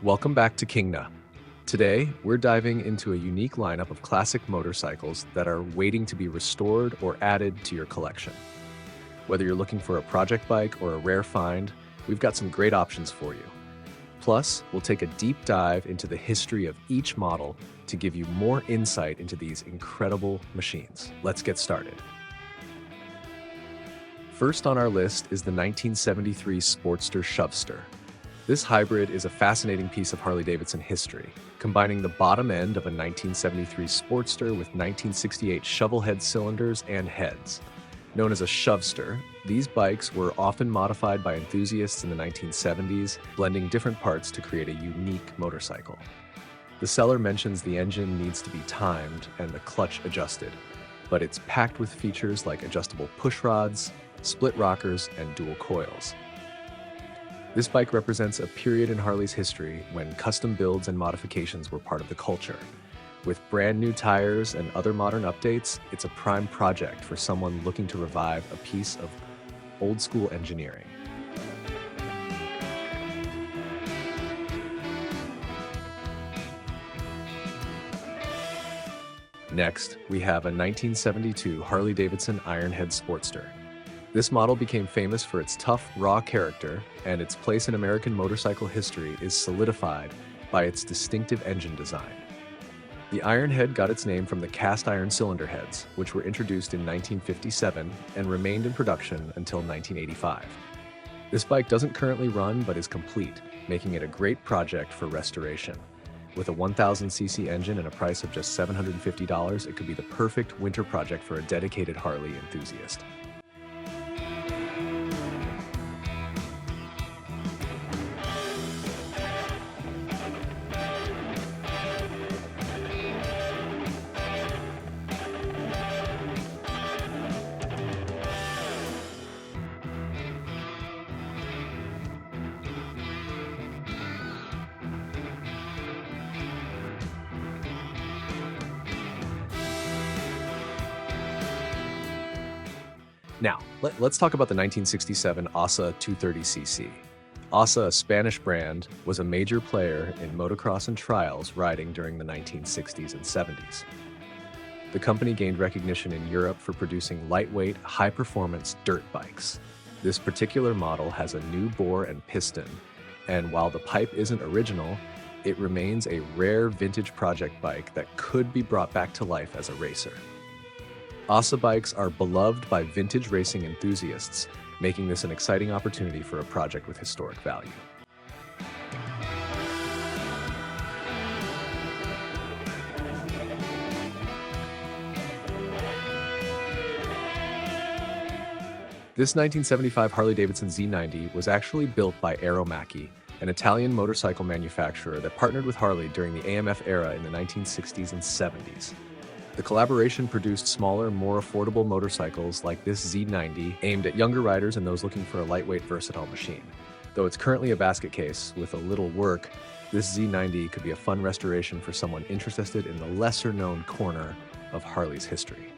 Welcome back to Kingna. Today, we're diving into a unique lineup of classic motorcycles that are waiting to be restored or added to your collection. Whether you're looking for a project bike or a rare find, we've got some great options for you. Plus, we'll take a deep dive into the history of each model to give you more insight into these incredible machines. Let's get started. First on our list is the 1973 Sportster SHT. This hybrid is a fascinating piece of Harley-Davidson history, combining the bottom end of a 1973 Sportster with 1968 shovelhead cylinders and heads. Known as a SHT, these bikes were often modified by enthusiasts in the 1970s, blending different parts to create a unique motorcycle. The seller mentions the engine needs to be timed and the clutch adjusted, but it's packed with features like adjustable push rods, split rockers, and dual coils. This bike represents a period in Harley's history when custom builds and modifications were part of the culture. With brand new tires and other modern updates, it's a prime project for someone looking to revive a piece of old school engineering. Next, we have a 1972 Harley-Davidson Ironhead Sportster. This model became famous for its tough, raw character, and its place in American motorcycle history is solidified by its distinctive engine design. The Ironhead got its name from the cast iron cylinder heads, which were introduced in 1957 and remained in production until 1985. This bike doesn't currently run but is complete, making it a great project for restoration. With a 1,000cc engine and a price of just $750, it could be the perfect winter project for a dedicated Harley enthusiast. Now, let's talk about the 1967 Assa 230cc. Assa, a Spanish brand, was a major player in motocross and trials riding during the 1960s and 70s. The company gained recognition in Europe for producing lightweight, high-performance dirt bikes. This particular model has a new bore and piston, and while the pipe isn't original, it remains a rare vintage project bike that could be brought back to life as a racer. Assa bikes are beloved by vintage racing enthusiasts, making this an exciting opportunity for a project with historic value. This 1975 Harley-Davidson Z90 was actually built by Aeromacchi, an Italian motorcycle manufacturer that partnered with Harley during the AMF era in the 1960s and 70s. The collaboration produced smaller, more affordable motorcycles like this Z90, aimed at younger riders and those looking for a lightweight, versatile machine. Though it's currently a basket case with a little work, this Z90 could be a fun restoration for someone interested in the lesser-known corner of Harley's history.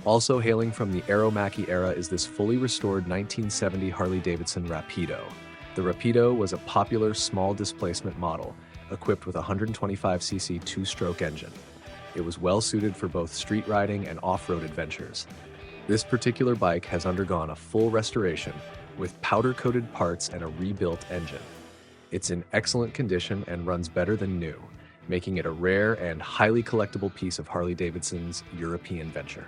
Also hailing from the Aeromacchi era is this fully restored 1970 Harley-Davidson Rapido. The Rapido was a popular small displacement model, equipped with a 125cc two-stroke engine. It was well suited for both street riding and off-road adventures. This particular bike has undergone a full restoration with powder-coated parts and a rebuilt engine. It's in excellent condition and runs better than new, making it a rare and highly collectible piece of Harley-Davidson's European venture.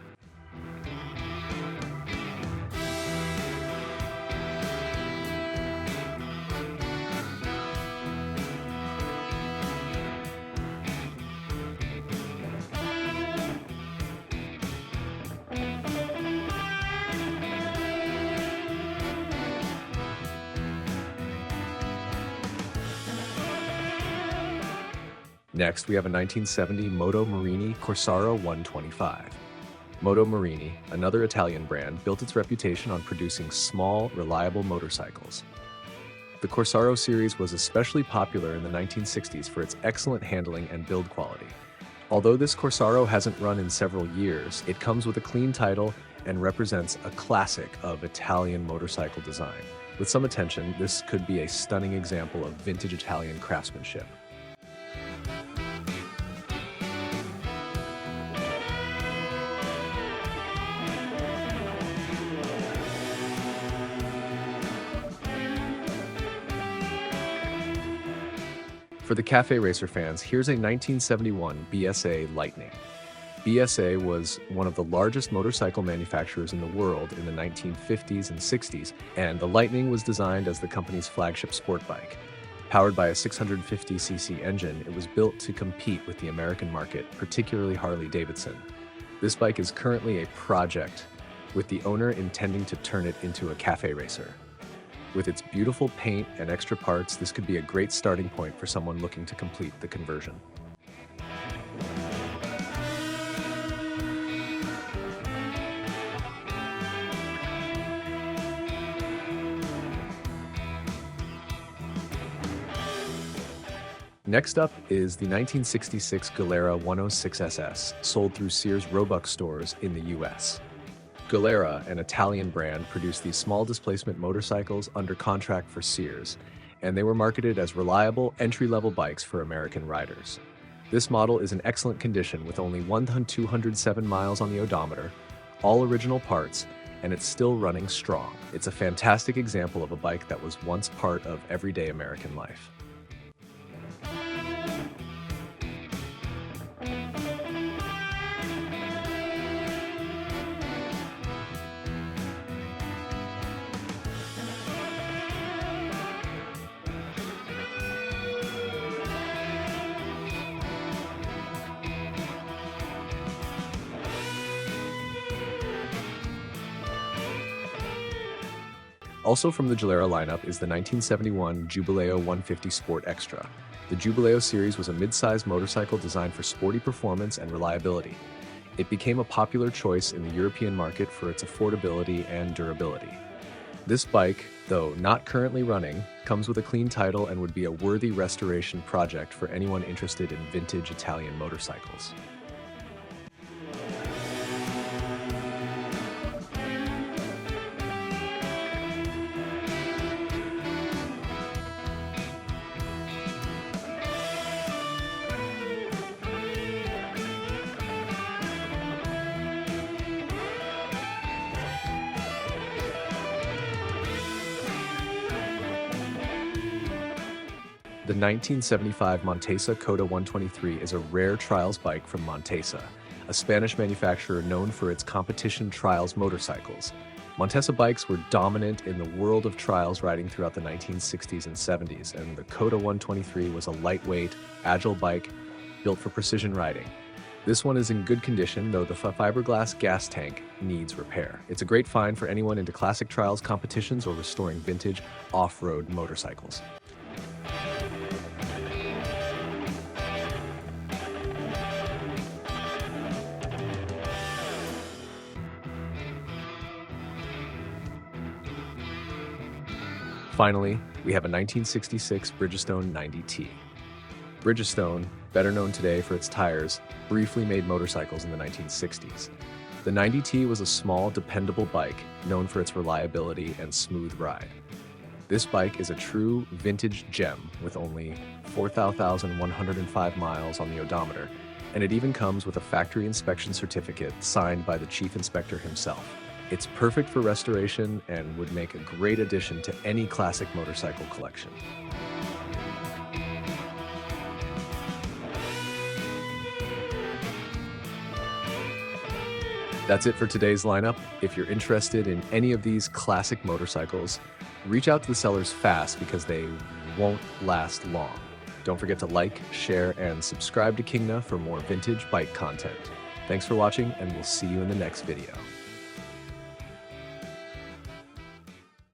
Next, we have a 1970 Moto Marini Corsa 125. Moto Marini, another Italian brand, built its reputation on producing small, reliable motorcycles. The Corsaro series was especially popular in the 1960s for its excellent handling and build quality. Although this Corsaro hasn't run in several years, it comes with a clean title and represents a classic of Italian motorcycle design. With some attention, this could be a stunning example of vintage Italian craftsmanship. For the cafe racer fans, here's a 1971 BSA Lightning. BSA was one of the largest motorcycle manufacturers in the world in the 1950s and 60s, and the Lightning was designed as the company's flagship sport bike. Powered by a 650cc engine, it was built to compete with the American market, particularly Harley-Davidson. This bike is currently a project, with the owner intending to turn it into a cafe racer. With its beautiful paint and extra parts, this could be a great starting point for someone looking to complete the conversion. Next up is the 1966 Galera 106SS, sold through Sears Roebuck stores in the US. Galera, an Italian brand, produced these small displacement motorcycles under contract for Sears, and they were marketed as reliable, entry-level bikes for American riders. This model is in excellent condition with only 207 miles on the odometer, all original parts, and it's still running strong. It's a fantastic example of a bike that was once part of everyday American life. Also from the Galera lineup is the 1971 Jubileo 150 Sport Extra. The Jubileo series was a mid-sized motorcycle designed for sporty performance and reliability. It became a popular choice in the European market for its affordability and durability. This bike, though not currently running, comes with a clean title and would be a worthy restoration project for anyone interested in vintage Italian motorcycles. The 1975 Montesa Kota 123 is a rare trials bike from Montesa, a Spanish manufacturer known for its competition trials motorcycles. Montesa bikes were dominant in the world of trials riding throughout the 1960s and 70s, and the Kota 123 was a lightweight, agile bike built for precision riding. This one is in good condition, though the fiberglass gas tank needs repair. It's a great find for anyone into classic trials competitions or restoring vintage off-road motorcycles. Finally, we have a 1966 Bridgestone 90T. Bridgestone, better known today for its tires, briefly made motorcycles in the 1960s. The 90T was a small, dependable bike known for its reliability and smooth ride. This bike is a true vintage gem with only 4,105 miles on the odometer, and it even comes with a factory inspection certificate signed by the chief inspector himself. It's perfect for restoration and would make a great addition to any classic motorcycle collection. That's it for today's lineup. If you're interested in any of these classic motorcycles, reach out to the sellers fast because they won't last long. Don't forget to like, share, and subscribe to Kingna for more vintage bike content. Thanks for watching, and we'll see you in the next video.